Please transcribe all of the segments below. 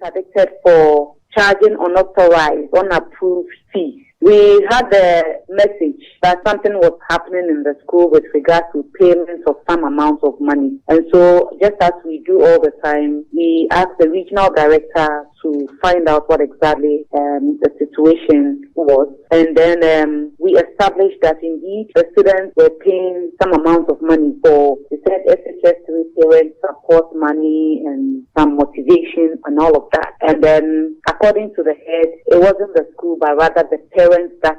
interdicted for charging unauthorized, unapproved fees. We had the message that something was happening in the school with regard to payments of some amounts of money. And so, just as we do all the time, we asked the regional director to find out what exactly the situation was. And then we established that indeed the students were paying some amount of money for, they said, SHS 3 parent support money and some motivation and all of that. And then, according to the head, it wasn't the school, but rather the parents that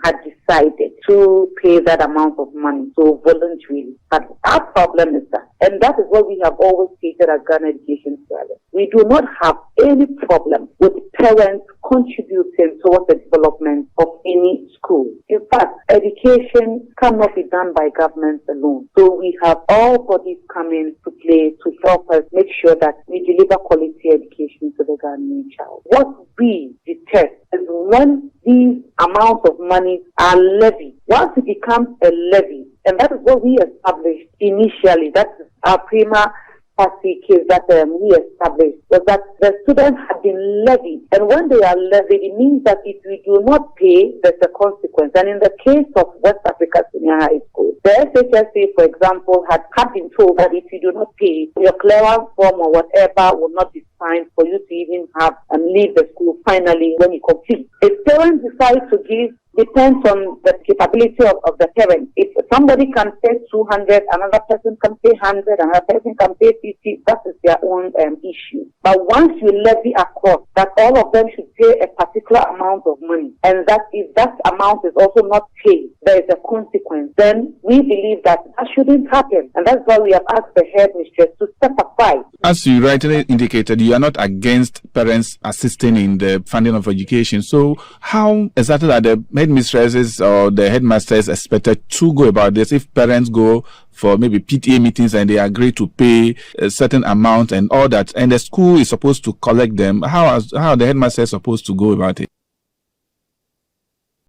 had decided to pay that amount of money, so voluntarily. But our problem is that, and that is what we have always stated as Ghana Education Service. We do not have any problem with parents contributing towards the development of any school. In fact, education cannot be done by government alone. So we have all bodies coming to play to help us make sure that we deliver quality education to the Ghanaian child. What we detest is when these amounts of money are levied. Once it becomes a levy, and that is what we established initially, that's our prima facie case that we established, was that the students have been levied. And when they are levied, it means that if we do not pay, there's a consequence. And in the case of West Africa Senior High School, the SHS, for example, had been told that if you do not pay, your clearance form or whatever will not be signed for you to even have and leave the school finally when you complete. If parents decide to give, depends on the capability of the parent. If somebody can pay 200, another person can pay 100, another person can pay 50, that is their own issue. But once you levy across that all of them should pay a particular amount of money, and that if that amount is also not paid, there is a consequence, then we believe that shouldn't happen. And that's why we have asked the headmistress to step aside. As you rightly indicated, you are not against parents assisting in the funding of education. So how exactly are the headmistresses or the headmasters expected to go about this if parents go for maybe PTA meetings and they agree to pay a certain amount and all that, and the school is supposed to collect them? How are the headmasters supposed to go about it?